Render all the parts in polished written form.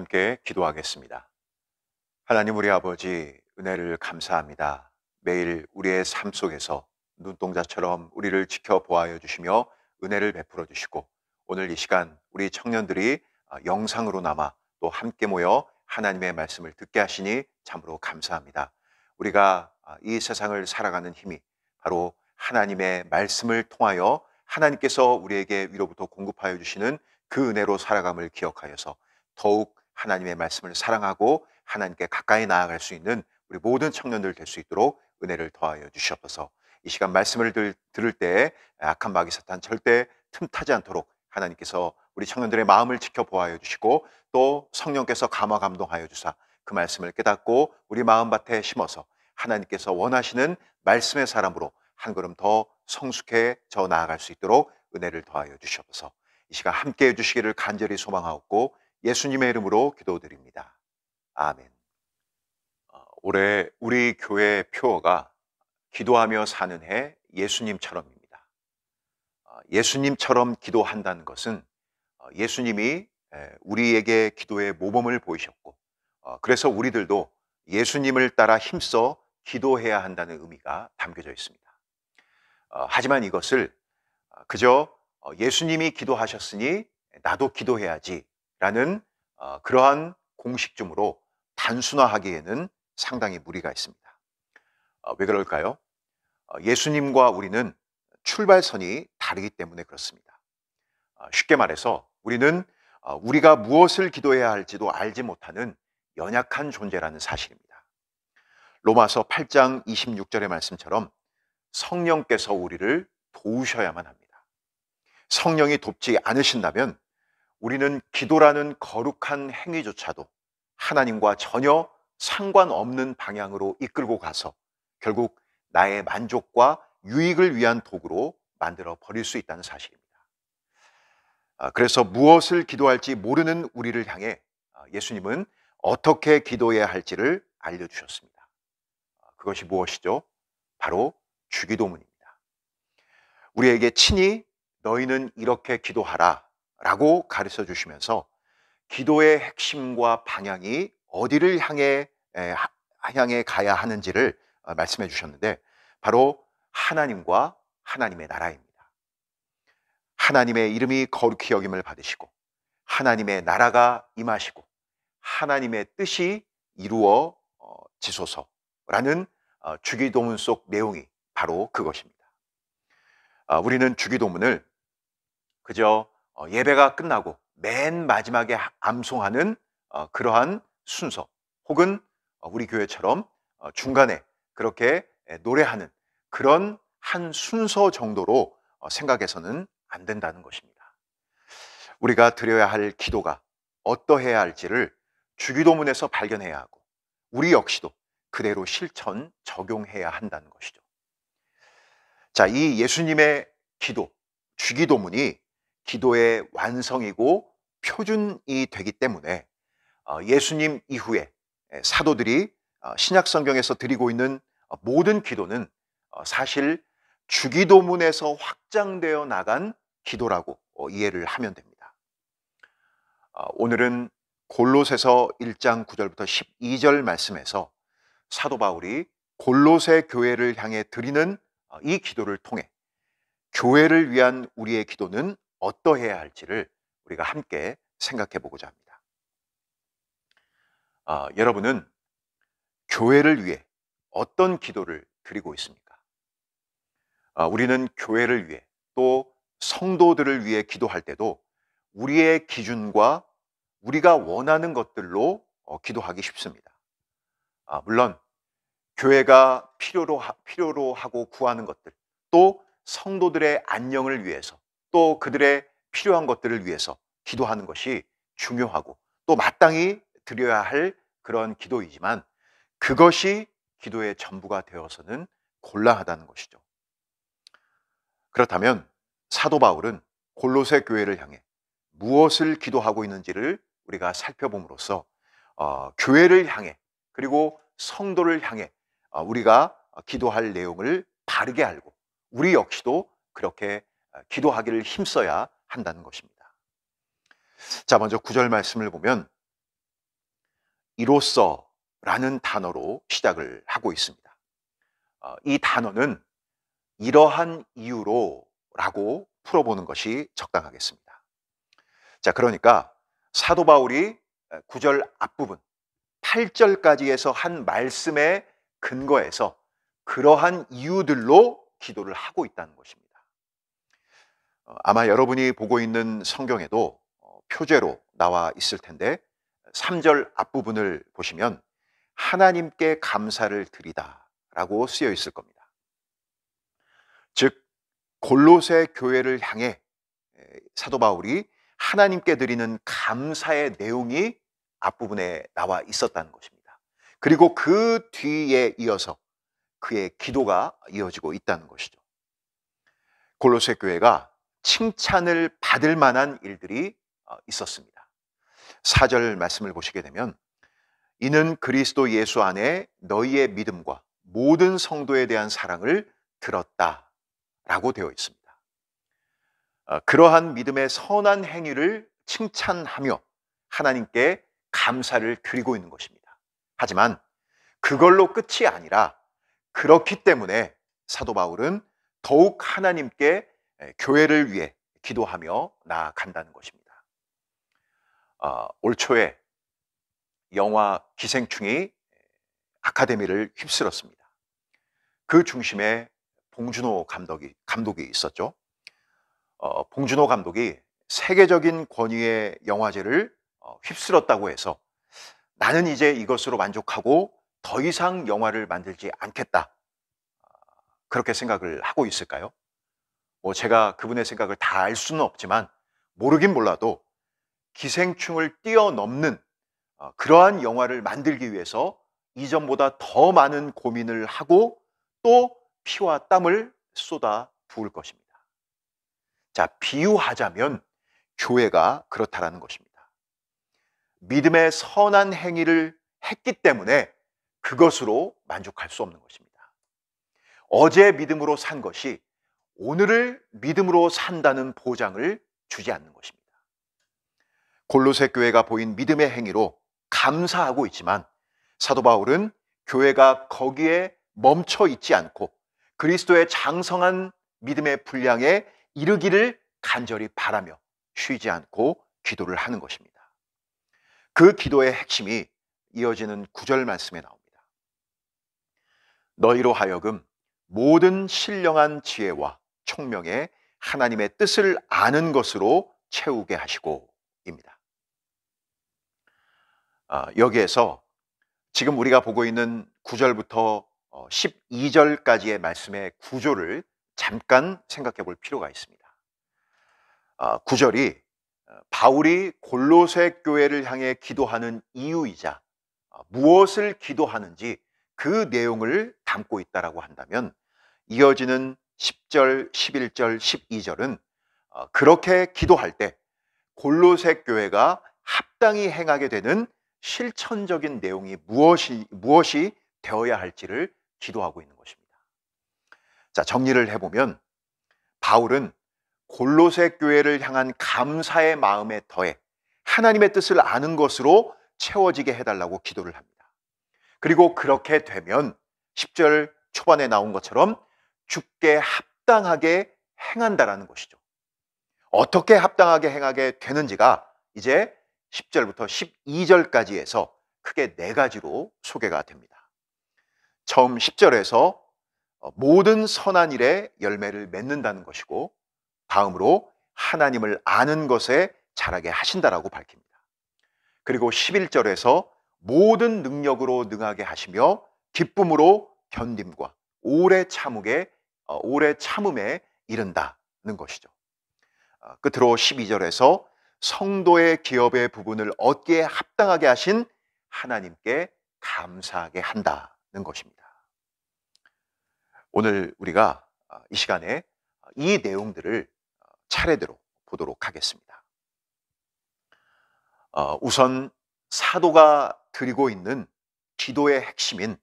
함께 기도하겠습니다. 하나님 우리 아버지, 은혜를 감사합니다. 매일 우리의 삶 속에서 눈동자처럼 우리를 지켜보아여 주시며 은혜를 베풀어 주시고, 오늘 이 시간 우리 청년들이 영상으로 남아 또 함께 모여 하나님의 말씀을 듣게 하시니 참으로 감사합니다. 우리가 이 세상을 살아가는 힘이 바로 하나님의 말씀을 통하여 하나님께서 우리에게 위로부터 공급하여 주시는 그 은혜로 살아감을 기억하여서 더욱 하나님의 말씀을 사랑하고 하나님께 가까이 나아갈 수 있는 우리 모든 청년들 될 수 있도록 은혜를 더하여 주시옵소서. 이 시간 말씀을 들을 때 악한 마귀 사탄 절대 틈타지 않도록 하나님께서 우리 청년들의 마음을 지켜보아여 주시고, 또 성령께서 감화 감동하여 주사 그 말씀을 깨닫고 우리 마음밭에 심어서 하나님께서 원하시는 말씀의 사람으로 한 걸음 더 성숙해져 나아갈 수 있도록 은혜를 더하여 주시옵소서. 이 시간 함께해 주시기를 간절히 소망하옵고 예수님의 이름으로 기도드립니다. 아멘. 올해 우리 교회 표어가 기도하며 사는 해 예수님처럼입니다. 예수님처럼 기도한다는 것은 예수님이 우리에게 기도의 모범을 보이셨고, 그래서 우리들도 예수님을 따라 힘써 기도해야 한다는 의미가 담겨져 있습니다. 하지만 이것을 그저 예수님이 기도하셨으니 나도 기도해야지 라는 그러한 공식점으로 단순화하기에는 상당히 무리가 있습니다. 왜 그럴까요? 예수님과 우리는 출발선이 다르기 때문에 그렇습니다. 쉽게 말해서 우리는 우리가 무엇을 기도해야 할지도 알지 못하는 연약한 존재라는 사실입니다. 로마서 8장 26절의 말씀처럼 성령께서 우리를 도우셔야만 합니다. 성령이 돕지 않으신다면 우리는 기도라는 거룩한 행위조차도 하나님과 전혀 상관없는 방향으로 이끌고 가서 결국 나의 만족과 유익을 위한 도구로 만들어 버릴 수 있다는 사실입니다. 그래서 무엇을 기도할지 모르는 우리를 향해 예수님은 어떻게 기도해야 할지를 알려주셨습니다. 그것이 무엇이죠? 바로 주기도문입니다. 우리에게 친히 너희는 이렇게 기도하라 라고 가르쳐 주시면서 기도의 핵심과 방향이 어디를 향해 가야 하는지를 말씀해 주셨는데, 바로 하나님과 하나님의 나라입니다. 하나님의 이름이 거룩히 여김을 받으시고 하나님의 나라가 임하시고 하나님의 뜻이 이루어지소서라는 주기도문 속 내용이 바로 그것입니다. 우리는 주기도문을 그저 예배가 끝나고 맨 마지막에 암송하는 그러한 순서, 혹은 우리 교회처럼 중간에 그렇게 노래하는 그런 한 순서 정도로 생각해서는 안 된다는 것입니다. 우리가 드려야 할 기도가 어떠해야 할지를 주기도문에서 발견해야 하고, 우리 역시도 그대로 실천 적용해야 한다는 것이죠. 자, 이 예수님의 기도, 주기도문이 기도의 완성이고 표준이 되기 때문에 예수님 이후에 사도들이 신약 성경에서 드리고 있는 모든 기도는 사실 주기도문에서 확장되어 나간 기도라고 이해를 하면 됩니다. 오늘은 골로새서 1장 9절부터 12절 말씀에서 사도 바울이 골로새 교회를 향해 드리는 이 기도를 통해 교회를 위한 우리의 기도는 어떠해야 할지를 우리가 함께 생각해 보고자 합니다. 여러분은 교회를 위해 어떤 기도를 드리고 있습니까? 우리는 교회를 위해, 또 성도들을 위해 기도할 때도 우리의 기준과 우리가 원하는 것들로 기도하기 쉽습니다. 물론 교회가 필요로 하고 구하는 것들, 또 성도들의 안녕을 위해서, 또 그들의 필요한 것들을 위해서 기도하는 것이 중요하고 또 마땅히 드려야 할 그런 기도이지만, 그것이 기도의 전부가 되어서는 곤란하다는 것이죠. 그렇다면 사도 바울은 골로새 교회를 향해 무엇을 기도하고 있는지를 우리가 살펴봄으로써 교회를 향해, 그리고 성도를 향해 우리가 기도할 내용을 바르게 알고 우리 역시도 그렇게 기도하기를 힘써야 한다는 것입니다. 자, 먼저 9절 말씀을 보면 이로써라는 단어로 시작을 하고 있습니다. 이 단어는 이러한 이유로라고 풀어보는 것이 적당하겠습니다. 자, 그러니까 사도 바울이 9절 앞부분 8절까지에서 한 말씀의 근거에서 그러한 이유들로 기도를 하고 있다는 것입니다. 아마 여러분이 보고 있는 성경에도 표제로 나와 있을 텐데 3절 앞부분을 보시면 하나님께 감사를 드리다 라고 쓰여 있을 겁니다. 즉 골로새 교회를 향해 사도 바울이 하나님께 드리는 감사의 내용이 앞부분에 나와 있었다는 것입니다. 그리고 그 뒤에 이어서 그의 기도가 이어지고 있다는 것이죠. 골로새 교회가 칭찬을 받을 만한 일들이 있었습니다. 4절 말씀을 보시게 되면 이는 그리스도 예수 안에 너희의 믿음과 모든 성도에 대한 사랑을 들었다 라고 되어 있습니다. 그러한 믿음의 선한 행위를 칭찬하며 하나님께 감사를 드리고 있는 것입니다. 하지만 그걸로 끝이 아니라 그렇기 때문에 사도 바울은 더욱 하나님께 교회를 위해 기도하며 나아간다는 것입니다. 올 초에 영화 기생충이 아카데미를 휩쓸었습니다. 그 중심에 봉준호 감독이 있었죠. 봉준호 감독이 세계적인 권위의 영화제를 휩쓸었다고 해서 나는 이제 이것으로 만족하고 더 이상 영화를 만들지 않겠다, 그렇게 생각을 하고 있을까요? 제가 그분의 생각을 다 알 수는 없지만 모르긴 몰라도 기생충을 뛰어넘는 그러한 영화를 만들기 위해서 이전보다 더 많은 고민을 하고 또 피와 땀을 쏟아 부을 것입니다. 자, 비유하자면 교회가 그렇다라는 것입니다. 믿음의 선한 행위를 했기 때문에 그것으로 만족할 수 없는 것입니다. 어제 믿음으로 산 것이 오늘을 믿음으로 산다는 보장을 주지 않는 것입니다. 골로새 교회가 보인 믿음의 행위로 감사하고 있지만 사도 바울은 교회가 거기에 멈춰 있지 않고 그리스도의 장성한 믿음의 분량에 이르기를 간절히 바라며 쉬지 않고 기도를 하는 것입니다. 그 기도의 핵심이 이어지는 9절 말씀에 나옵니다. 너희로 하여금 모든 신령한 지혜와 총명에 하나님의 뜻을 아는 것으로 채우게 하시고 입니다. 여기에서 지금 우리가 보고 있는 9절부터 12절까지의 말씀의 구조를 잠깐 생각해 볼 필요가 있습니다. 9절이 바울이 골로새 교회를 향해 기도하는 이유이자 무엇을 기도하는지 그 내용을 담고 있다라고 한다면, 이어지는 10절, 11절, 12절은 그렇게 기도할 때 골로새 교회가 합당히 행하게 되는 실천적인 내용이 무엇이 되어야 할지를 기도하고 있는 것입니다. 자, 정리를 해보면 바울은 골로새 교회를 향한 감사의 마음에 더해 하나님의 뜻을 아는 것으로 채워지게 해달라고 기도를 합니다. 그리고 그렇게 되면 10절 초반에 나온 것처럼 주께 합당하게 행한다라는 것이죠. 어떻게 합당하게 행하게 되는지가 이제 10절부터 12절까지에서 크게 4가지로 소개가 됩니다. 처음 10절에서 모든 선한 일에 열매를 맺는다는 것이고, 다음으로 하나님을 아는 것에 자라게 하신다라고 밝힙니다. 그리고 11절에서 모든 능력으로 능하게 하시며 기쁨으로 견딤과 오래 참음에 이른다는 것이죠. 끝으로 12절에서 성도의 기업의 부분을 얻기에 합당하게 하신 하나님께 감사하게 한다는 것입니다. 오늘 우리가 이 시간에 이 내용들을 차례대로 보도록 하겠습니다. 우선 사도가 드리고 있는 기도의 핵심인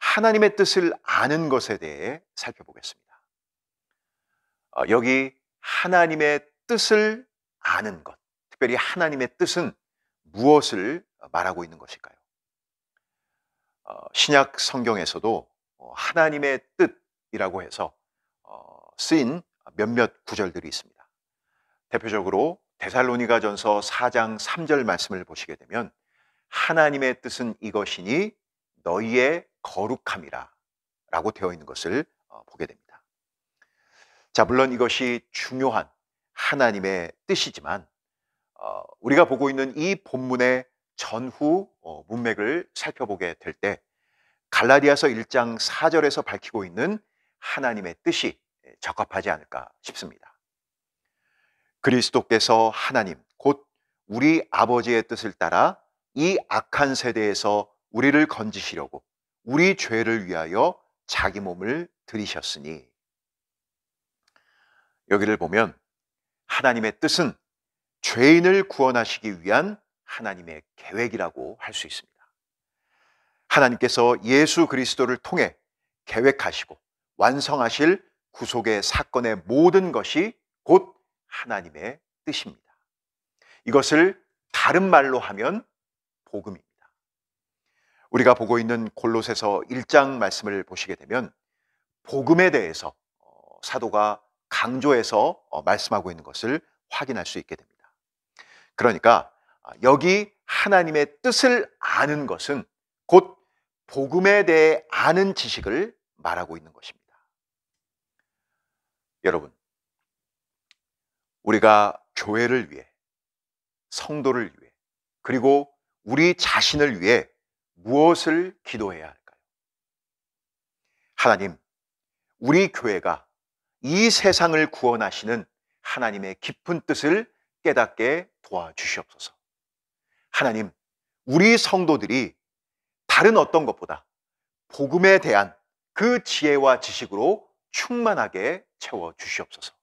하나님의 뜻을 아는 것에 대해 살펴보겠습니다. 여기 하나님의 뜻을 아는 것, 특별히 하나님의 뜻은 무엇을 말하고 있는 것일까요? 신약 성경에서도 하나님의 뜻이라고 해서 쓰인 몇몇 구절들이 있습니다. 대표적으로 데살로니가전서 4장 3절 말씀을 보시게 되면 하나님의 뜻은 이것이니 너희의 거룩함이라 라고 되어 있는 것을 보게 됩니다. 자, 물론 이것이 중요한 하나님의 뜻이지만 우리가 보고 있는 이 본문의 전후 문맥을 살펴보게 될 때 갈라디아서 1장 4절에서 밝히고 있는 하나님의 뜻이 적합하지 않을까 싶습니다. 그리스도께서 하나님 곧 우리 아버지의 뜻을 따라 이 악한 세대에서 우리를 건지시려고 우리 죄를 위하여 자기 몸을 들이셨으니, 여기를 보면 하나님의 뜻은 죄인을 구원하시기 위한 하나님의 계획이라고 할 수 있습니다. 하나님께서 예수 그리스도를 통해 계획하시고 완성하실 구속의 사건의 모든 것이 곧 하나님의 뜻입니다. 이것을 다른 말로 하면 복음입니다. 우리가 보고 있는 골로새서 1장 말씀을 보시게 되면 복음에 대해서 사도가 강조해서 말씀하고 있는 것을 확인할 수 있게 됩니다. 그러니까 여기 하나님의 뜻을 아는 것은 곧 복음에 대해 아는 지식을 말하고 있는 것입니다. 여러분, 우리가 교회를 위해, 성도를 위해, 그리고 우리 자신을 위해 무엇을 기도해야 할까요? 하나님, 우리 교회가 이 세상을 구원하시는 하나님의 깊은 뜻을 깨닫게 도와주시옵소서. 하나님, 우리 성도들이 다른 어떤 것보다 복음에 대한 그 지혜와 지식으로 충만하게 채워주시옵소서.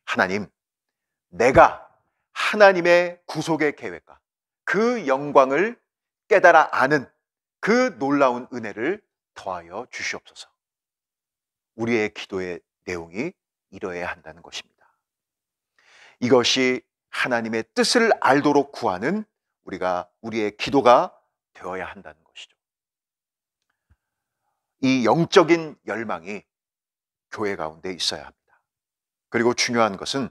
하나님, 내가 하나님의 구속의 계획과 그 영광을 깨달아 아는 그 놀라운 은혜를 더하여 주시옵소서. 우리의 기도의 내용이 이러해야 한다는 것입니다. 이것이 하나님의 뜻을 알도록 구하는 우리의 기도가 되어야 한다는 것이죠. 이 영적인 열망이 교회 가운데 있어야 합니다. 그리고 중요한 것은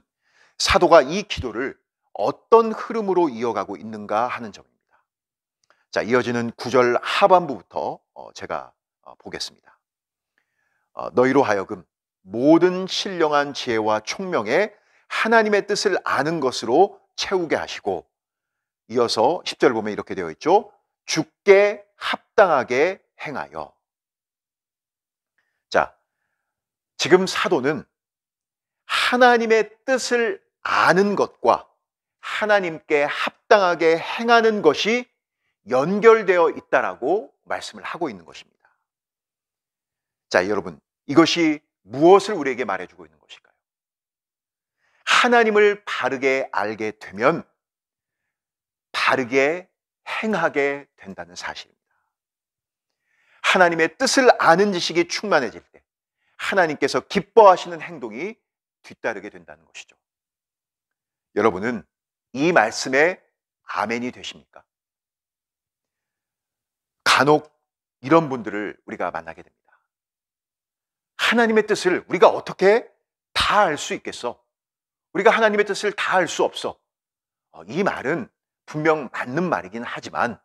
사도가 이 기도를 어떤 흐름으로 이어가고 있는가 하는 점입니다. 자, 이어지는 9절 하반부부터 제가 보겠습니다. 너희로 하여금 모든 신령한 지혜와 총명에 하나님의 뜻을 아는 것으로 채우게 하시고, 이어서 10절 보면 이렇게 되어 있죠. 주께 합당하게 행하여. 자, 지금 사도는 하나님의 뜻을 아는 것과 하나님께 합당하게 행하는 것이 연결되어 있다라고 말씀을 하고 있는 것입니다. 자, 여러분, 이것이 무엇을 우리에게 말해주고 있는 것일까요? 하나님을 바르게 알게 되면 바르게 행하게 된다는 사실입니다. 하나님의 뜻을 아는 지식이 충만해질 때 하나님께서 기뻐하시는 행동이 뒤따르게 된다는 것이죠. 여러분은 이 말씀에 아멘이 되십니까? 간혹 이런 분들을 우리가 만나게 됩니다. 하나님의 뜻을 우리가 어떻게 다 알 수 있겠어? 우리가 하나님의 뜻을 다 알 수 없어. 이 말은 분명 맞는 말이긴 하지만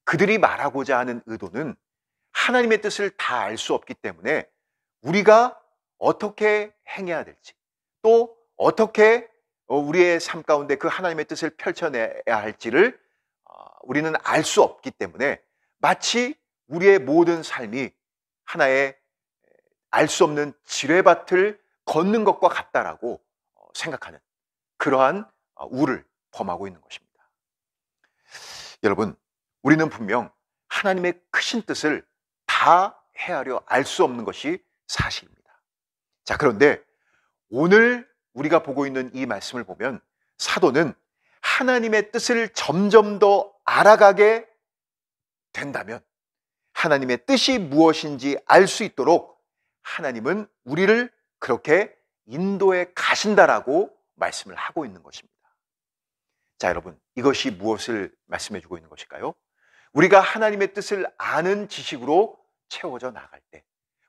그들이 말하고자 하는 의도는 하나님의 뜻을 다 알 수 없기 때문에 우리가 어떻게 행해야 될지, 또 어떻게 우리의 삶 가운데 그 하나님의 뜻을 펼쳐내야 할지를 우리는 알 수 없기 때문에 마치 우리의 모든 삶이 하나의 알 수 없는 지뢰밭을 걷는 것과 같다라고 생각하는 그러한 우를 범하고 있는 것입니다. 여러분, 우리는 분명 하나님의 크신 뜻을 다 헤아려 알 수 없는 것이 사실입니다. 자, 그런데 오늘 우리가 보고 있는 이 말씀을 보면 사도는 하나님의 뜻을 점점 더 알아가게 된다면 하나님의 뜻이 무엇인지 알 수 있도록 하나님은 우리를 그렇게 인도해 가신다라고 말씀을 하고 있는 것입니다. 자, 여러분, 이것이 무엇을 말씀해 주고 있는 것일까요? 우리가 하나님의 뜻을 아는 지식으로 채워져 나갈 때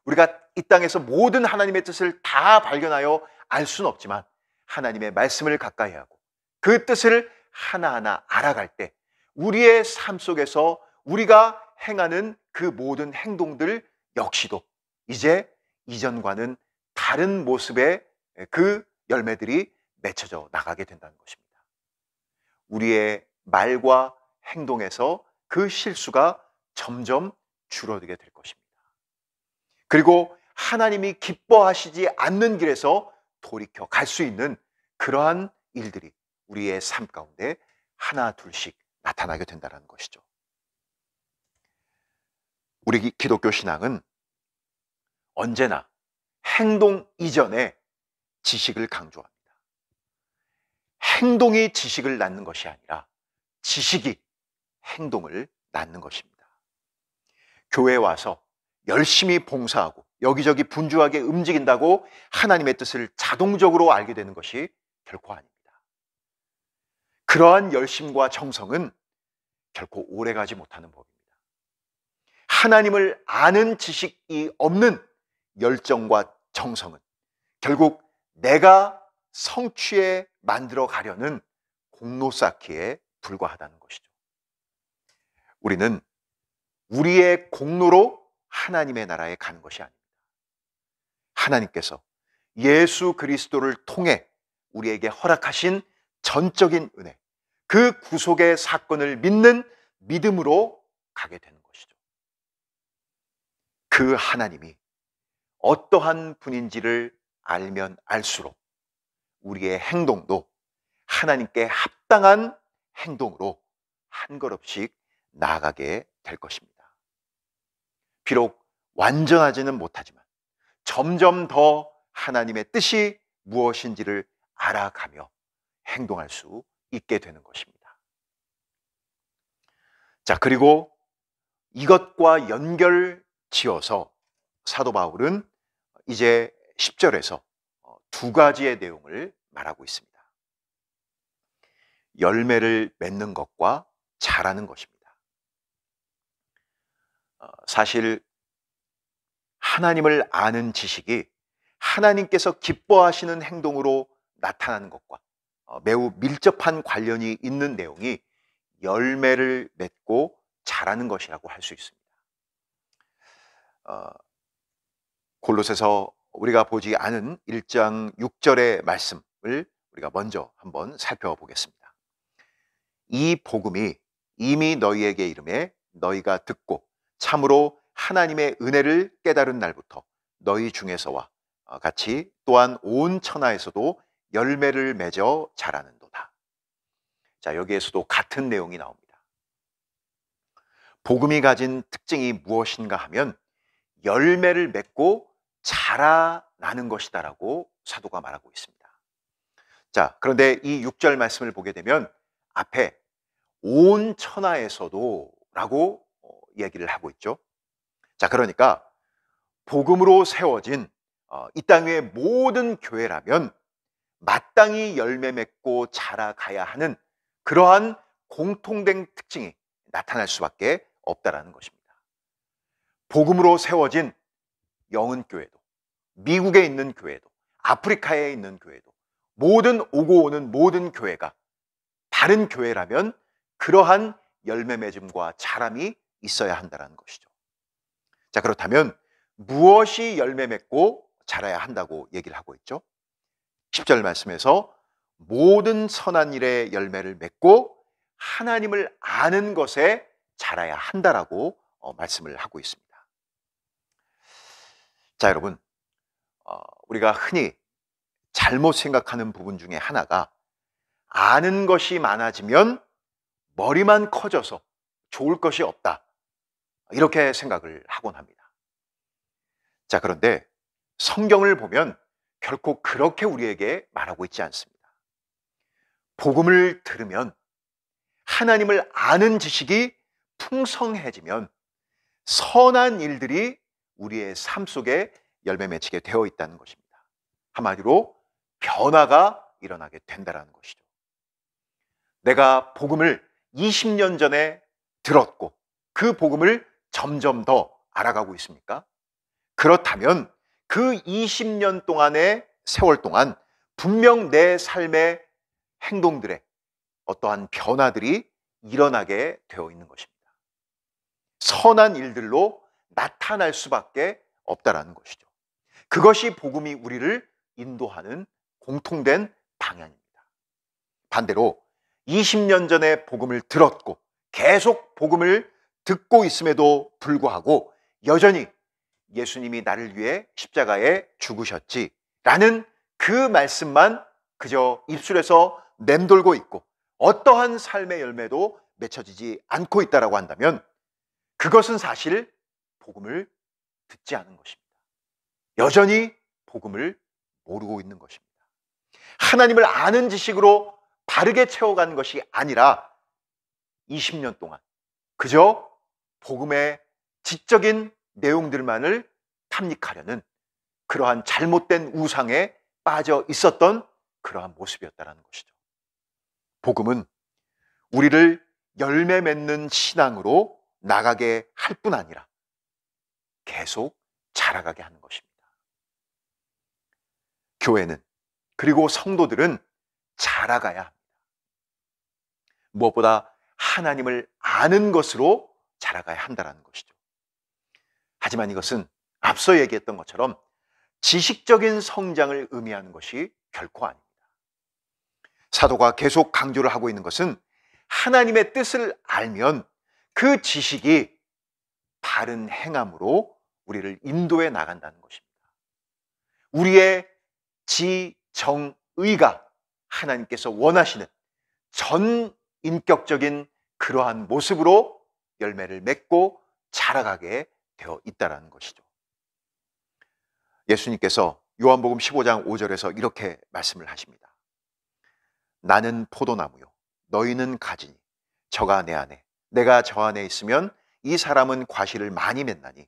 우리가 이 땅에서 모든 하나님의 뜻을 다 발견하여 알 수는 없지만 하나님의 말씀을 가까이 하고 그 뜻을 하나하나 알아갈 때 우리의 삶 속에서 우리가 행하는 그 모든 행동들 역시도 이제 이전과는 다른 모습의 그 열매들이 맺혀져 나가게 된다는 것입니다. 우리의 말과 행동에서 그 실수가 점점 줄어들게 될 것입니다. 그리고 하나님이 기뻐하시지 않는 길에서 돌이켜 갈 수 있는 그러한 일들이 우리의 삶 가운데 하나 둘씩 나타나게 된다는 것이죠. 우리 기독교 신앙은 언제나 행동 이전에 지식을 강조합니다. 행동이 지식을 낳는 것이 아니라 지식이 행동을 낳는 것입니다. 교회에 와서 열심히 봉사하고 여기저기 분주하게 움직인다고 하나님의 뜻을 자동적으로 알게 되는 것이 결코 아닙니다. 그러한 열심과 정성은 결코 오래가지 못하는 법입니다. 하나님을 아는 지식이 없는 열정과 정성은 결국 내가 성취에 만들어 가려는 공로 쌓기에 불과하다는 것이죠. 우리는 우리의 공로로 하나님의 나라에 가는 것이 아닙니다. 하나님께서 예수 그리스도를 통해 우리에게 허락하신 전적인 은혜, 그 구속의 사건을 믿는 믿음으로 가게 되는 것이죠. 그 하나님이 어떠한 분인지를 알면 알수록 우리의 행동도 하나님께 합당한 행동으로 한 걸음씩 나아가게 될 것입니다. 비록 완전하지는 못하지만 점점 더 하나님의 뜻이 무엇인지를 알아가며 행동할 수 있게 되는 것입니다. 자, 그리고 이것과 연결 지어서 사도 바울은 이제 10절에서 두 가지의 내용을 말하고 있습니다. 열매를 맺는 것과 자라는 것입니다. 사실 하나님을 아는 지식이 하나님께서 기뻐하시는 행동으로 나타나는 것과 매우 밀접한 관련이 있는 내용이 열매를 맺고 자라는 것이라고 할 수 있습니다. 골로새서 우리가 보지 않은 1장 6절의 말씀을 우리가 먼저 한번 살펴보겠습니다. 이 복음이 이미 너희에게 이름에 너희가 듣고 참으로 하나님의 은혜를 깨달은 날부터 너희 중에서와 같이 또한 온 천하에서도 열매를 맺어 자라는도다. 자, 여기에서도 같은 내용이 나옵니다. 복음이 가진 특징이 무엇인가 하면 열매를 맺고 자라나는 것이다라고 사도가 말하고 있습니다. 자, 그런데 이 6절 말씀을 보게 되면 앞에 온 천하에서도 라고 얘기를 하고 있죠. 자, 그러니까 복음으로 세워진 이 땅의 모든 교회라면 마땅히 열매 맺고 자라가야 하는 그러한 공통된 특징이 나타날 수밖에 없다라는 것입니다. 복음으로 세워진 영은교회도, 미국에 있는 교회도, 아프리카에 있는 교회도, 모든 오고 오는 모든 교회가 바른 교회라면 그러한 열매 맺음과 자람이 있어야 한다는 것이죠. 자, 그렇다면 무엇이 열매 맺고 자라야 한다고 얘기를 하고 있죠? 10절 말씀에서 모든 선한 일의 열매를 맺고 하나님을 아는 것에 자라야 한다라고 말씀을 하고 있습니다. 자, 여러분, 우리가 흔히 잘못 생각하는 부분 중에 하나가 아는 것이 많아지면 머리만 커져서 좋을 것이 없다, 이렇게 생각을 하곤 합니다. 자, 그런데 성경을 보면 결코 그렇게 우리에게 말하고 있지 않습니다. 복음을 들으면, 하나님을 아는 지식이 풍성해지면 선한 일들이 우리의 삶 속에 열매 맺히게 되어 있다는 것입니다. 한마디로 변화가 일어나게 된다는 것이죠. 내가 복음을 20년 전에 들었고 그 복음을 점점 더 알아가고 있습니까? 그렇다면 그 20년 동안의 세월 동안 분명 내 삶의 행동들에 어떠한 변화들이 일어나게 되어 있는 것입니다. 선한 일들로 나타날 수밖에 없다라는 것이죠. 그것이 복음이 우리를 인도하는 공통된 방향입니다. 반대로 20년 전에 복음을 들었고 계속 복음을 듣고 있음에도 불구하고 여전히 예수님이 나를 위해 십자가에 죽으셨지라는 그 말씀만 그저 입술에서 맴돌고 있고 어떠한 삶의 열매도 맺혀지지 않고 있다라고 한다면 그것은 사실 복음을 듣지 않은 것입니다. 여전히 복음을 모르고 있는 것입니다. 하나님을 아는 지식으로 바르게 채워가는 것이 아니라 20년 동안 그저 복음의 지적인 내용들만을 탐닉하려는 그러한 잘못된 우상에 빠져 있었던 그러한 모습이었다는 것이죠. 복음은 우리를 열매 맺는 신앙으로 나가게 할 뿐 아니라 계속 자라가게 하는 것입니다. 교회는, 그리고 성도들은 자라가야 합니다. 무엇보다 하나님을 아는 것으로 자라가야 한다는 것이죠. 하지만 이것은 앞서 얘기했던 것처럼 지식적인 성장을 의미하는 것이 결코 아닙니다. 사도가 계속 강조를 하고 있는 것은 하나님의 뜻을 알면 그 지식이 바른 행함으로 우리를 인도해 나간다는 것입니다. 우리의 지정의가 하나님께서 원하시는 전 인격적인 그러한 모습으로 열매를 맺고 자라가게 되어 있다는 것이죠. 예수님께서 요한복음 15장 5절에서 이렇게 말씀을 하십니다. 나는 포도나무요 너희는 가지니 저가 내 안에 내가 저 안에 있으면 이 사람은 과실을 많이 맺나니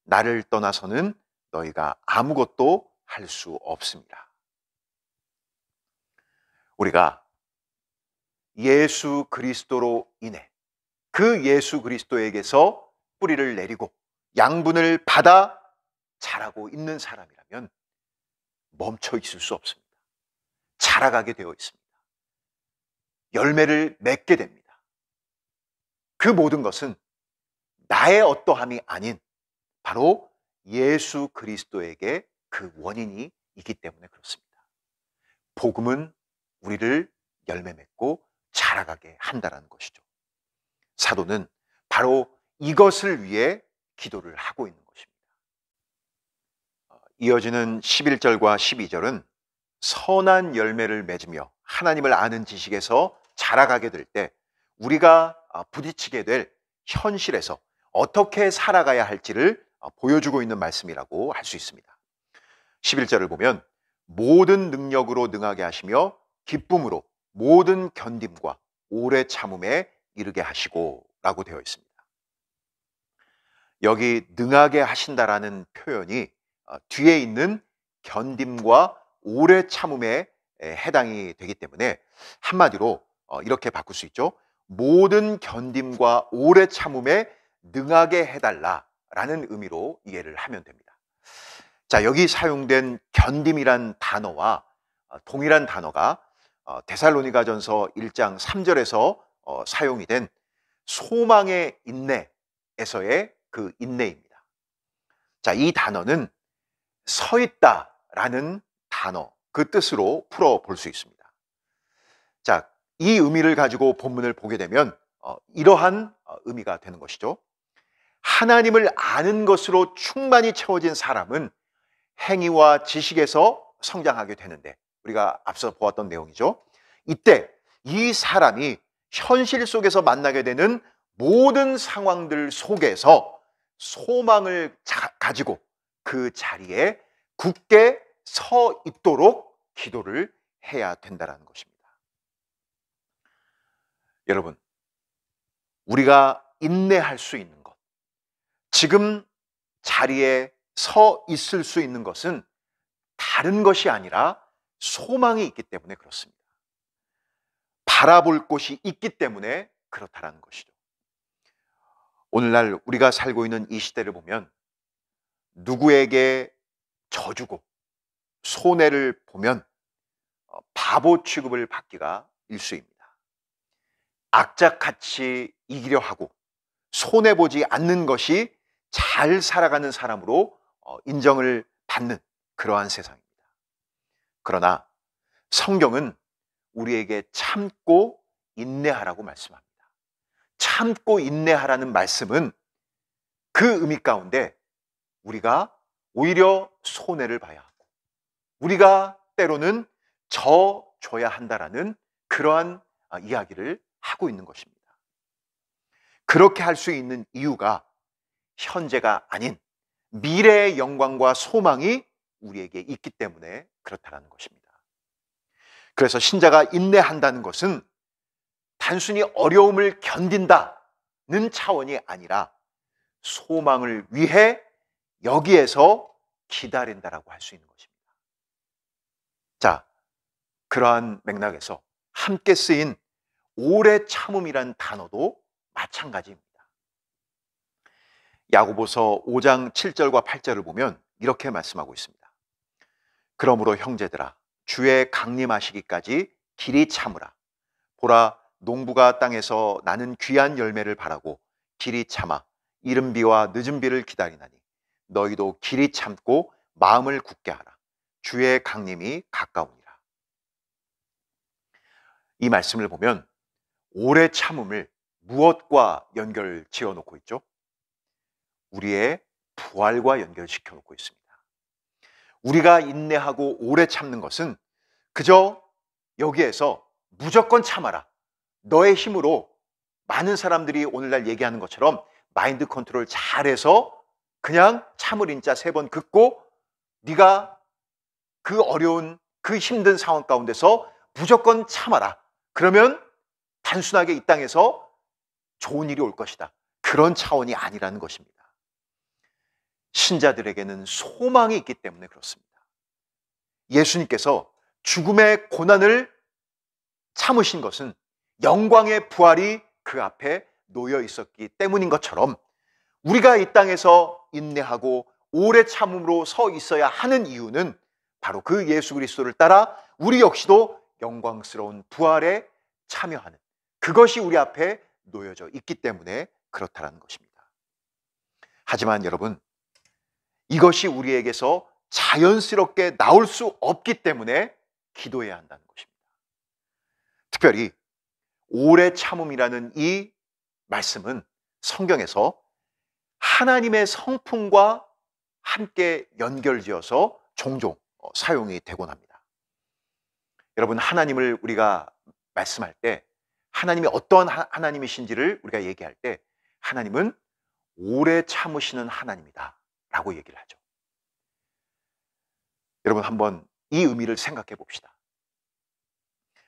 나를 떠나서는 너희가 아무것도 할 수 없습니다. 우리가 예수 그리스도로 인해 그 예수 그리스도에게서 뿌리를 내리고 양분을 받아 자라고 있는 사람이라면 멈춰 있을 수 없습니다. 자라가게 되어 있습니다. 열매를 맺게 됩니다. 그 모든 것은 나의 어떠함이 아닌 바로 예수 그리스도에게 그 원인이 있기 때문에 그렇습니다. 복음은 우리를 열매 맺고 자라가게 한다는 것이죠. 사도는 바로 이것을 위해 기도를 하고 있는 것입니다. 이어지는 11절과 12절은 선한 열매를 맺으며 하나님을 아는 지식에서 자라가게 될 때 우리가 부딪히게 될 현실에서 어떻게 살아가야 할지를 보여주고 있는 말씀이라고 할 수 있습니다. 11절을 보면 모든 능력으로 능하게 하시며 기쁨으로 모든 견딤과 오래 참음에 이르게 하시고 라고 되어 있습니다. 여기 능하게 하신다라는 표현이 뒤에 있는 견딤과 오래 참음에 해당이 되기 때문에 한마디로 이렇게 바꿀 수 있죠. 모든 견딤과 오래 참음에 능하게 해달라라는 의미로 이해를 하면 됩니다. 자, 여기 사용된 견딤이란 단어와 동일한 단어가 데살로니가전서 1장 3절에서 사용이 된 소망의 인내에서의 그 인내입니다. 자, 이 단어는 서 있다라는 단어, 그 뜻으로 풀어 볼 수 있습니다. 자, 이 의미를 가지고 본문을 보게 되면 이러한 의미가 되는 것이죠. 하나님을 아는 것으로 충만히 채워진 사람은 행위와 지식에서 성장하게 되는데, 우리가 앞서 보았던 내용이죠. 이때 이 사람이 현실 속에서 만나게 되는 모든 상황들 속에서 소망을 가지고 그 자리에 굳게 서 있도록 기도를 해야 된다는 것입니다. 여러분, 우리가 인내할 수 있는 것, 지금 자리에 서 있을 수 있는 것은 다른 것이 아니라 소망이 있기 때문에 그렇습니다. 바라볼 곳이 있기 때문에 그렇다는 것이죠. 오늘날 우리가 살고 있는 이 시대를 보면 누구에게 져주고 손해를 보면 바보 취급을 받기가 일쑤입니다. 악착같이 이기려 하고 손해보지 않는 것이 잘 살아가는 사람으로 인정을 받는 그러한 세상입니다. 그러나 성경은 우리에게 참고 인내하라고 말씀합니다. 참고 인내하라는 말씀은 그 의미 가운데 우리가 오히려 손해를 봐야 하고 우리가 때로는 져줘야 한다라는 그러한 이야기를 하고 있는 것입니다. 그렇게 할 수 있는 이유가 현재가 아닌 미래의 영광과 소망이 우리에게 있기 때문에 그렇다는 것입니다. 그래서 신자가 인내한다는 것은 단순히 어려움을 견딘다는 차원이 아니라 소망을 위해 여기에서 기다린다라고 할 수 있는 것입니다. 자, 그러한 맥락에서 함께 쓰인 오래 참음이란 단어도 마찬가지입니다. 야고보서 5장 7절과 8절을 보면 이렇게 말씀하고 있습니다. 그러므로 형제들아, 주의 강림하시기까지 길이 참으라. 보라, 농부가 땅에서 나는 귀한 열매를 바라고 길이 참아 이른 비와 늦은 비를 기다리나니 너희도 길이 참고 마음을 굳게 하라. 주의 강림이 가까우니라. 이 말씀을 보면 오래 참음을 무엇과 연결 지어 놓고 있죠? 우리의 부활과 연결시켜 놓고 있습니다. 우리가 인내하고 오래 참는 것은 그저 여기에서 무조건 참아라, 너의 힘으로, 많은 사람들이 오늘날 얘기하는 것처럼 마인드 컨트롤 잘해서 그냥 참을 인자 3번 긋고 네가 그 어려운 그 힘든 상황 가운데서 무조건 참아라, 그러면 단순하게 이 땅에서 좋은 일이 올 것이다, 그런 차원이 아니라는 것입니다. 신자들에게는 소망이 있기 때문에 그렇습니다. 예수님께서 죽음의 고난을 참으신 것은 영광의 부활이 그 앞에 놓여 있었기 때문인 것처럼 우리가 이 땅에서 인내하고 오래 참음으로 서 있어야 하는 이유는 바로 그 예수 그리스도를 따라 우리 역시도 영광스러운 부활에 참여하는 그것이 우리 앞에 놓여져 있기 때문에 그렇다는 것입니다. 하지만 여러분, 이것이 우리에게서 자연스럽게 나올 수 없기 때문에 기도해야 한다는 것입니다. 특별히 오래 참음이라는 이 말씀은 성경에서 하나님의 성품과 함께 연결지어서 종종 사용이 되곤 합니다. 여러분, 하나님을 우리가 말씀할 때 하나님이 어떤 하나님이신지를 우리가 얘기할 때 하나님은 오래 참으시는 하나님이다 라고 얘기를 하죠. 여러분, 한번 이 의미를 생각해 봅시다.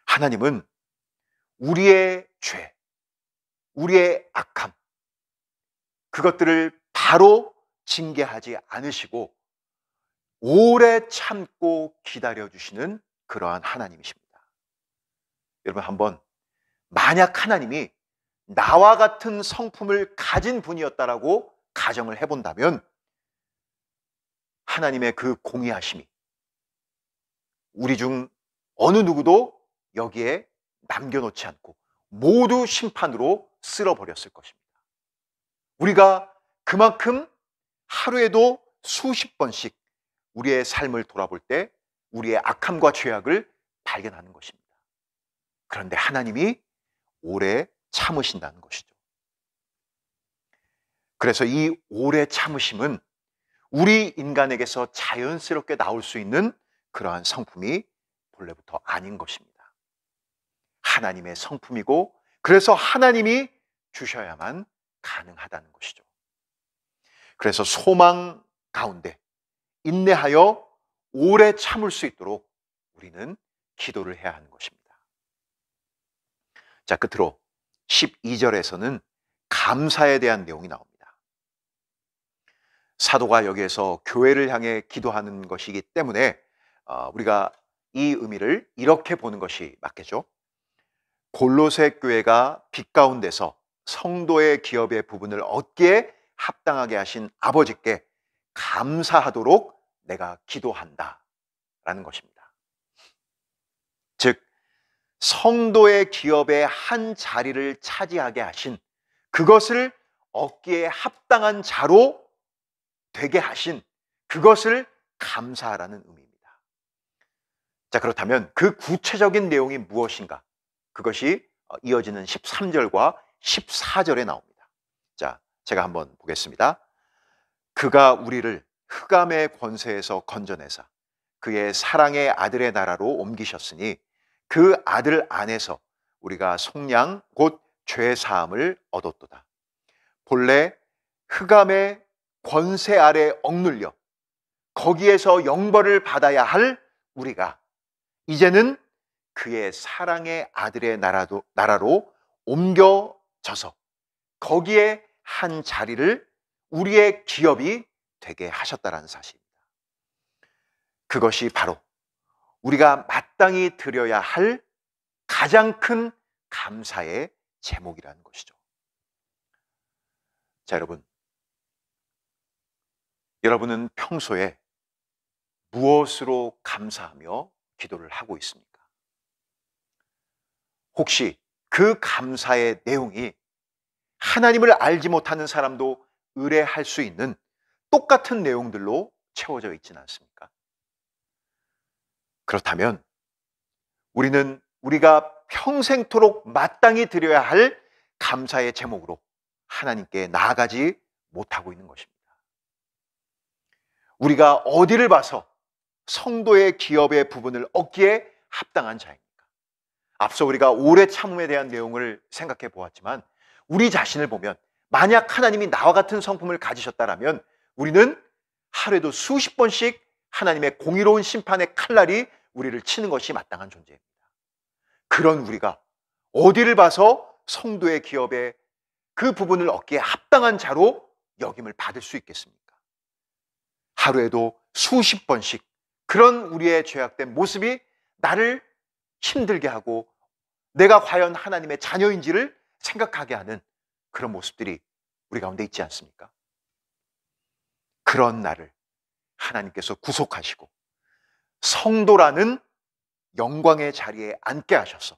하나님은 우리의 죄, 우리의 악함, 그것들을 바로 징계하지 않으시고 오래 참고 기다려주시는 그러한 하나님이십니다. 여러분, 한번 만약 하나님이 나와 같은 성품을 가진 분이었다라고 가정을 해본다면 하나님의 그 공의하심이 우리 중 어느 누구도 여기에 남겨놓지 않고 모두 심판으로 쓸어버렸을 것입니다. 우리가 그만큼 하루에도 수십 번씩 우리의 삶을 돌아볼 때 우리의 악함과 죄악을 발견하는 것입니다. 그런데 하나님이 오래 참으신다는 것이죠. 그래서 이 오래 참으심은 우리 인간에게서 자연스럽게 나올 수 있는 그러한 성품이 본래부터 아닌 것입니다. 하나님의 성품이고, 그래서 하나님이 주셔야만 가능하다는 것이죠. 그래서 소망 가운데 인내하여 오래 참을 수 있도록 우리는 기도를 해야 하는 것입니다. 자, 끝으로 12절에서는 감사에 대한 내용이 나옵니다. 사도가 여기에서 교회를 향해 기도하는 것이기 때문에 우리가 이 의미를 이렇게 보는 것이 맞겠죠. 골로새 교회가 빛 가운데서 성도의 기업의 부분을 얻기에 합당하게 하신 아버지께 감사하도록 내가 기도한다 라는 것입니다. 즉 성도의 기업의 한 자리를 차지하게 하신, 그것을 얻기에 합당한 자로 되게 하신 그것을 감사하라는 의미입니다. 자, 그렇다면 그 구체적인 내용이 무엇인가? 그것이 이어지는 13절과 14절에 나옵니다. 자, 제가 한번 보겠습니다. 그가 우리를 흑암의 권세에서 건져내사 그의 사랑의 아들의 나라로 옮기셨으니 그 아들 안에서 우리가 속량 곧 죄 사함을 얻었도다. 본래 흑암의 권세 아래 억눌려 거기에서 영벌을 받아야 할 우리가 이제는 그의 사랑의 아들의 나라로 옮겨져서 거기에 한 자리를 우리의 기업이 되게 하셨다라는 사실입니다. 그것이 바로 우리가 마땅히 드려야 할 가장 큰 감사의 제목이라는 것이죠. 자, 여러분은 평소에 무엇으로 감사하며 기도를 하고 있습니까? 혹시 그 감사의 내용이 하나님을 알지 못하는 사람도 의뢰할 수 있는 똑같은 내용들로 채워져 있지는 않습니까? 그렇다면 우리는 우리가 평생토록 마땅히 드려야 할 감사의 제목으로 하나님께 나아가지 못하고 있는 것입니다. 우리가 어디를 봐서 성도의 기업의 부분을 얻기에 합당한 자입니까? 앞서 우리가 오래 참음에 대한 내용을 생각해 보았지만 우리 자신을 보면 만약 하나님이 나와 같은 성품을 가지셨다면 우리는 하루에도 수십 번씩 하나님의 공의로운 심판의 칼날이 우리를 치는 것이 마땅한 존재입니다. 그런 우리가 어디를 봐서 성도의 기업의 그 부분을 얻기에 합당한 자로 여김을 받을 수 있겠습니까? 하루에도 수십 번씩 그런 우리의 죄악된 모습이 나를 힘들게 하고 내가 과연 하나님의 자녀인지를 생각하게 하는 그런 모습들이 우리 가운데 있지 않습니까? 그런 나를 하나님께서 구속하시고 성도라는 영광의 자리에 앉게 하셔서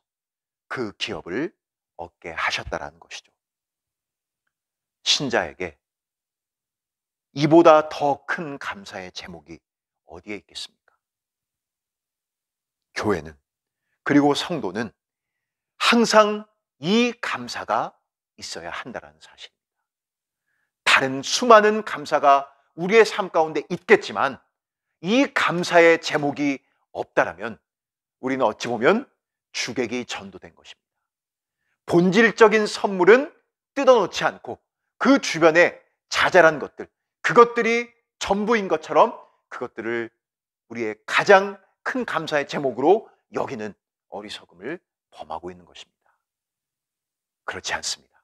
그 기업을 얻게 하셨다라는 것이죠. 신자에게 이보다 더 큰 감사의 제목이 어디에 있겠습니까? 교회는, 그리고 성도는 항상 이 감사가 있어야 한다는 사실입니다. 다른 수많은 감사가 우리의 삶 가운데 있겠지만 이 감사의 제목이 없다라면 우리는 어찌 보면 주객이 전도된 것입니다. 본질적인 선물은 뜯어놓지 않고 그 주변에 자잘한 것들, 그것들이 전부인 것처럼 그것들을 우리의 가장 큰 감사의 제목으로 여기는 어리석음을 범하고 있는 것입니다. 그렇지 않습니다.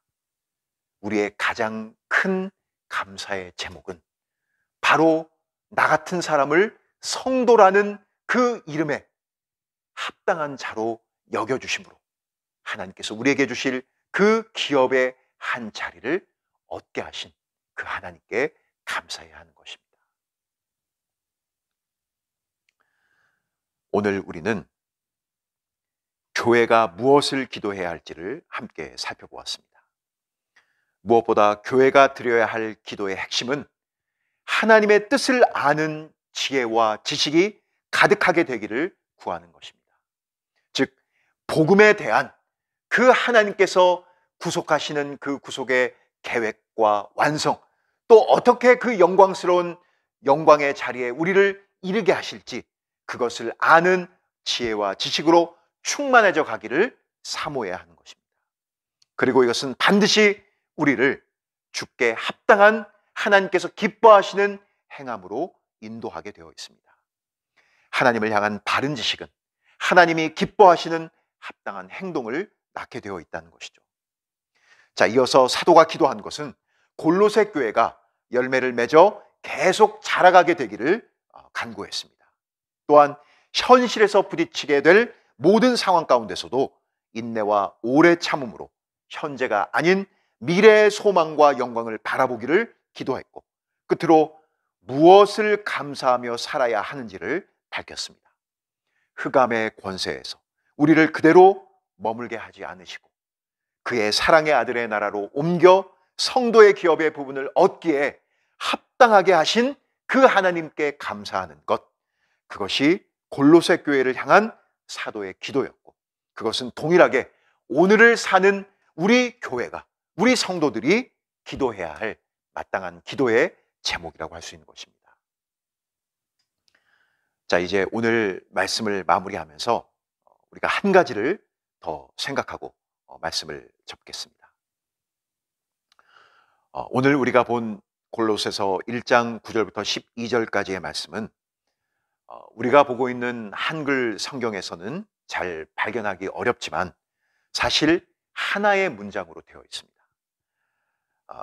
우리의 가장 큰 감사의 제목은 바로 나 같은 사람을 성도라는 그 이름에 합당한 자로 여겨주심으로 하나님께서 우리에게 주실 그 기업의 한 자리를 얻게 하신 그 하나님께 감사해야 하는 것입니다. 오늘 우리는 교회가 무엇을 기도해야 할지를 함께 살펴보았습니다. 무엇보다 교회가 드려야 할 기도의 핵심은 하나님의 뜻을 아는 지혜와 지식이 가득하게 되기를 구하는 것입니다. 즉 복음에 대한 그 하나님께서 구속하시는 그 구속의 계획과 완성, 또 어떻게 그 영광스러운 영광의 자리에 우리를 이르게 하실지 그것을 아는 지혜와 지식으로 충만해져 가기를 사모해야 하는 것입니다. 그리고 이것은 반드시 우리를 주께 합당한 하나님께서 기뻐하시는 행함으로 인도하게 되어 있습니다. 하나님을 향한 바른 지식은 하나님이 기뻐하시는 합당한 행동을 낳게 되어 있다는 것이죠. 자, 이어서 사도가 기도한 것은 골로새 교회가 열매를 맺어 계속 자라가게 되기를 간구했습니다. 또한 현실에서 부딪히게 될 모든 상황 가운데서도 인내와 오래 참음으로 현재가 아닌 미래의 소망과 영광을 바라보기를 기도했고, 끝으로 무엇을 감사하며 살아야 하는지를 밝혔습니다. 흑암의 권세에서 우리를 그대로 머물게 하지 않으시고 그의 사랑의 아들의 나라로 옮겨 성도의 기업의 부분을 얻기에 합당하게 하신 그 하나님께 감사하는 것, 그것이 골로새 교회를 향한 사도의 기도였고, 그것은 동일하게 오늘을 사는 우리 교회가, 우리 성도들이 기도해야 할 마땅한 기도의 제목이라고 할 수 있는 것입니다. 자, 이제 오늘 말씀을 마무리하면서 우리가 한 가지를 더 생각하고 말씀을 접겠습니다. 오늘 우리가 본 골로새서 1장 9절부터 12절까지의 말씀은 우리가 보고 있는 한글 성경에서는 잘 발견하기 어렵지만 사실 하나의 문장으로 되어 있습니다.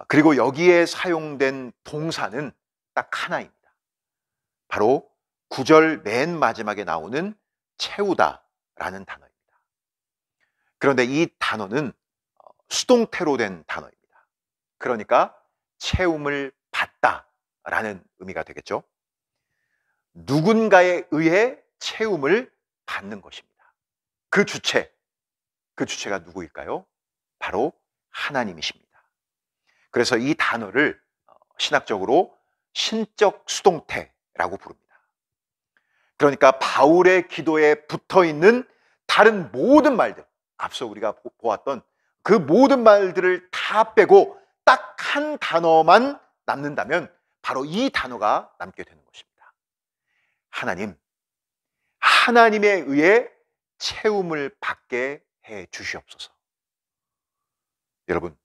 그리고 여기에 사용된 동사는 딱 하나입니다. 바로 9절 맨 마지막에 나오는 채우다라는 단어입니다. 그런데 이 단어는 수동태로 된 단어입니다. 그러니까 채움을 받다라는 의미가 되겠죠. 누군가에 의해 채움을 받는 것입니다. 그 주체가 누구일까요? 바로 하나님이십니다. 그래서 이 단어를 신학적으로 신적 수동태라고 부릅니다. 그러니까 바울의 기도에 붙어 있는 다른 모든 말들, 앞서 우리가 보았던 그 모든 말들을 다 빼고 딱 한 단어만 남는다면 바로 이 단어가 남게 되는 것입니다. 하나님에 의해 채움을 받게 해 주시옵소서. 여러분,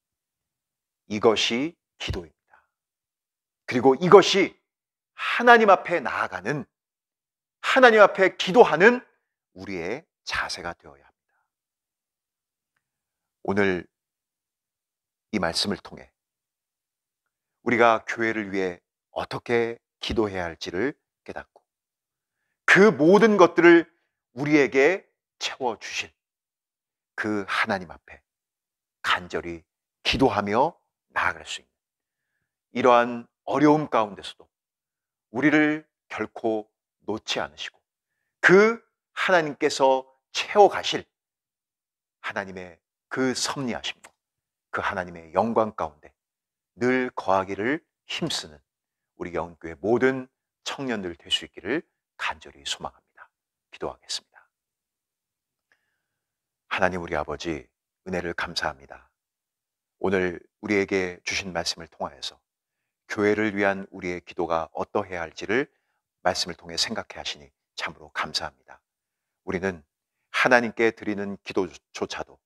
이것이 기도입니다. 그리고 이것이 하나님 앞에 나아가는, 하나님 앞에 기도하는 우리의 자세가 되어야 합니다. 오늘 이 말씀을 통해 우리가 교회를 위해 어떻게 기도해야 할지를 깨닫고 그 모든 것들을 우리에게 채워주실 그 하나님 앞에 간절히 기도하며 나아갈 수 있는, 이러한 어려움 가운데서도 우리를 결코 놓지 않으시고 그 하나님께서 채워가실 하나님의 그 섭리하심과 그 하나님의 영광 가운데 늘 거하기를 힘쓰는 우리 영교회 모든 청년들 될 수 있기를 간절히 소망합니다. 기도하겠습니다. 하나님 우리 아버지, 은혜를 감사합니다. 오늘 우리에게 주신 말씀을 통하여서 교회를 위한 우리의 기도가 어떠해야 할지를 말씀을 통해 생각해 하시니 참으로 감사합니다. 우리는 하나님께 드리는 기도조차도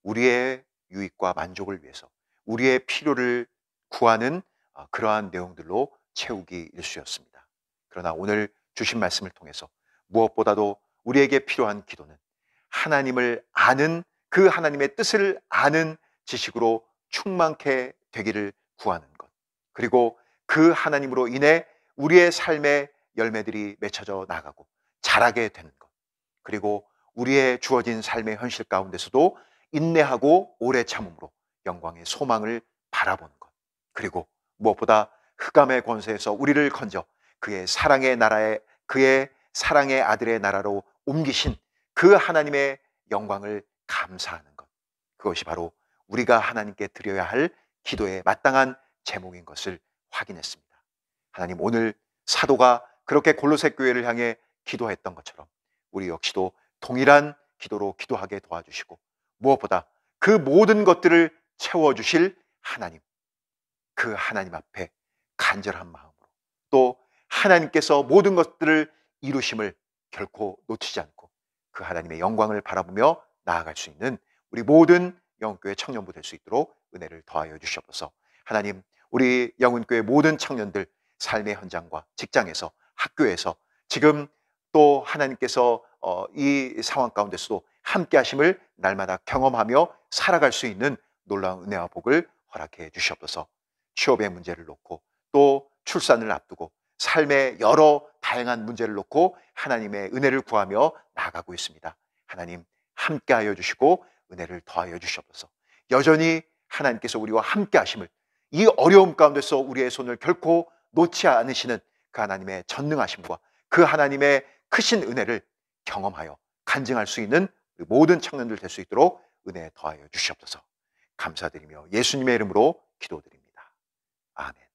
우리의 유익과 만족을 위해서 우리의 필요를 구하는 그러한 내용들로 채우기 일쑤였습니다. 그러나 오늘 주신 말씀을 통해서 무엇보다도 우리에게 필요한 기도는 하나님을 아는, 그 하나님의 뜻을 아는 지식으로 충만케 되기를 구하는 것, 그리고 그 하나님으로 인해 우리의 삶의 열매들이 맺혀져 나가고 자라게 되는 것, 그리고 우리의 주어진 삶의 현실 가운데서도 인내하고 오래 참음으로 영광의 소망을 바라보는 것, 그리고 무엇보다 흑암의 권세에서 우리를 건져 그의 사랑의 나라에, 그의 사랑의 아들의 나라로 옮기신 그 하나님의 영광을 감사하는 것, 그것이 바로 우리가 하나님께 드려야 할 기도의 마땅한 제목인 것을 확인했습니다. 하나님, 오늘 사도가 그렇게 골로새 교회를 향해 기도했던 것처럼 우리 역시도 동일한 기도로 기도하게 도와주시고, 무엇보다 그 모든 것들을 채워주실 하나님, 그 하나님 앞에 간절한 마음으로, 또 하나님께서 모든 것들을 이루심을 결코 놓치지 않고 그 하나님의 영광을 바라보며 나아갈 수 있는 우리 모든 영훈교회 청년부 될 수 있도록 은혜를 더하여 주시옵소서. 하나님, 우리 영훈교회 모든 청년들 삶의 현장과 직장에서, 학교에서 지금 또 하나님께서 이 상황 가운데서도 함께 하심을 날마다 경험하며 살아갈 수 있는 놀라운 은혜와 복을 허락해 주시옵소서. 취업의 문제를 놓고, 또 출산을 앞두고, 삶의 여러 다양한 문제를 놓고 하나님의 은혜를 구하며 나아가고 있습니다. 하나님, 함께하여 주시고 은혜를 더하여 주시옵소서. 여전히 하나님께서 우리와 함께 하심을, 이 어려움 가운데서 우리의 손을 결코 놓지 않으시는 그 하나님의 전능하심과 그 하나님의 크신 은혜를 경험하여 간증할 수 있는 모든 청년들 될 수 있도록 은혜 더하여 주시옵소서. 감사드리며 예수님의 이름으로 기도드립니다. 아멘.